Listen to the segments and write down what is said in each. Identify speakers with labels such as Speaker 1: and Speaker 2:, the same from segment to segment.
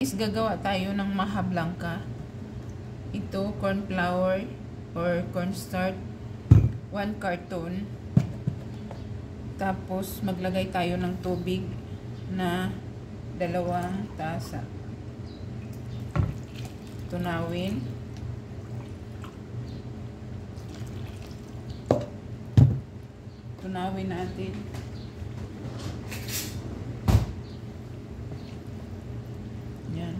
Speaker 1: Gagawa tayo ng maha blanca. Ito, corn flour or cornstarch, 1 carton. Tapos, maglagay tayo ng tubig na 2 tasa. Tunawin. Tunawin natin. Yan.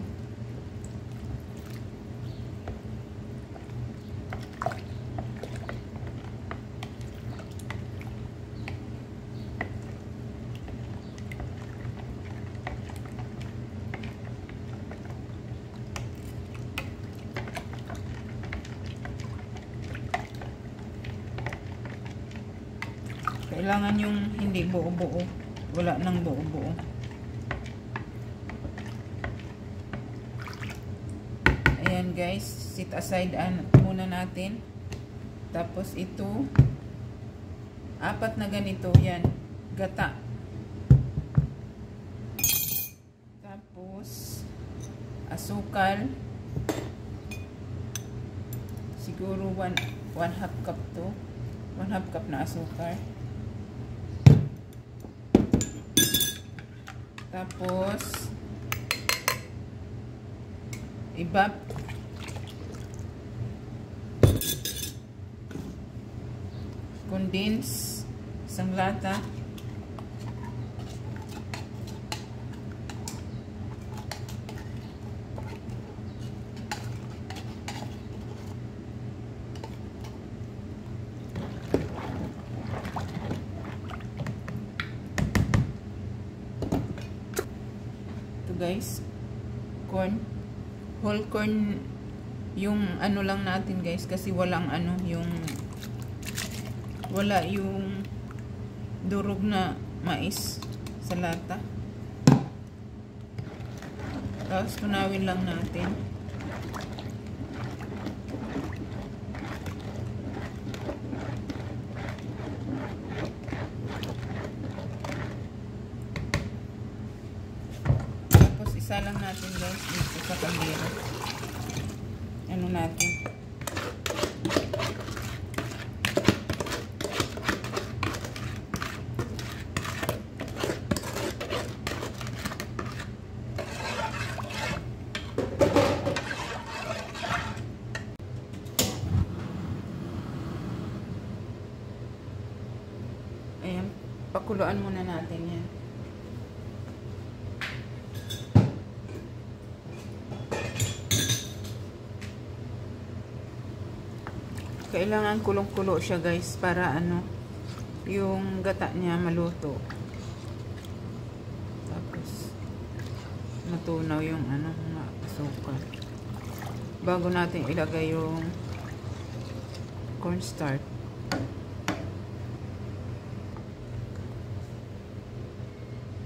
Speaker 1: Kailangan yung hindi buo-buo. Wala nang buo-buo. Ayan guys, set aside muna natin. Tapos ito, 4 na ganito, yan, gata. Tapos, asukal. Siguro 1/2 cup to. 1/2 cup na asukal. Tapos, ibap. Condense. Isang lata. Guys, corn, whole corn yung ano lang natin guys, kasi walang ano, wala yung durog na mais sa lata. Tapos tunawin lang natin. Isa lang natin guys dito sa kaldero. Ano natin? Ayan, pakuluan muna natin yan. Kailangan kulong-kulo siya guys para ano, yung gata niya maluto. Tapos matunaw yung ano, asukal. Bago natin ilagay yung cornstarch.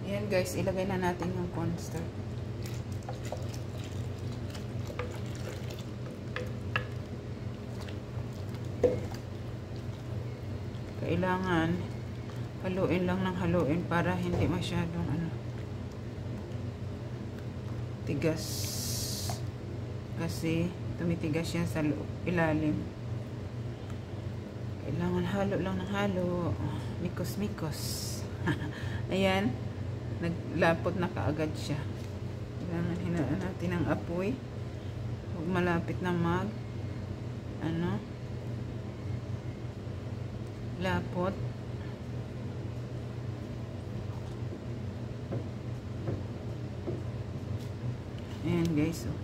Speaker 1: Ayan guys, ilagay na natin yung cornstarch. Kailangan haluin lang ng haluin para hindi masyadong ano, tigas, kasi tumitigas siya sa ilalim. Kailangan halo lang ng halo, mikos-mikos. Ayan, naglapot na kaagad siya. Kailangan hinaan natin ang apoy. Huwag malapit na ano, lapot. Ayan guys, oh.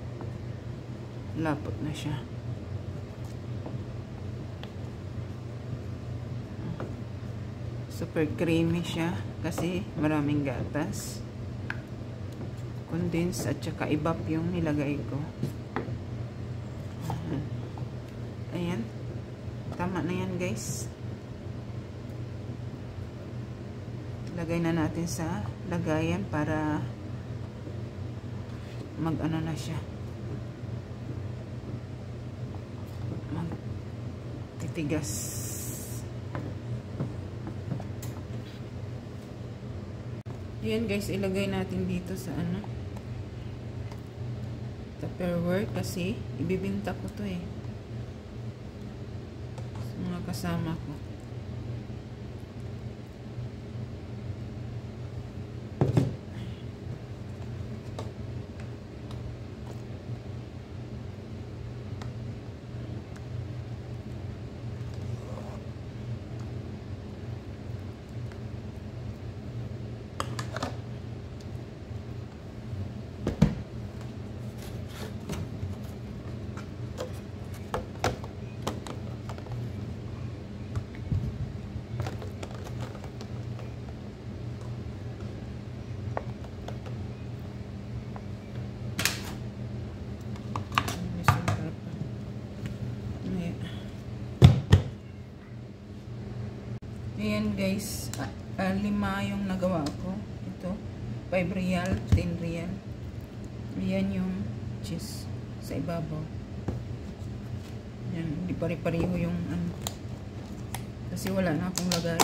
Speaker 1: Lapot na siya. Super creamy siya kasi maraming gatas. Condense at saka ibap yung nilagay ko. Ayan. Tama na yan guys. Lagay na natin sa lagayan para mag-ano na siya. Mag-titigas. Ayan guys, ilagay natin dito sa ano. Tupperware kasi ibibinta ko to eh. Sa mga kasama ko. Ayan guys, 5 yung nagawa ko. Ito, 5 real, 10 real. Ayan yung cheese sa ibabaw. Ayan, hindi pare-pareho yung ano. Kasi wala na akong lagay.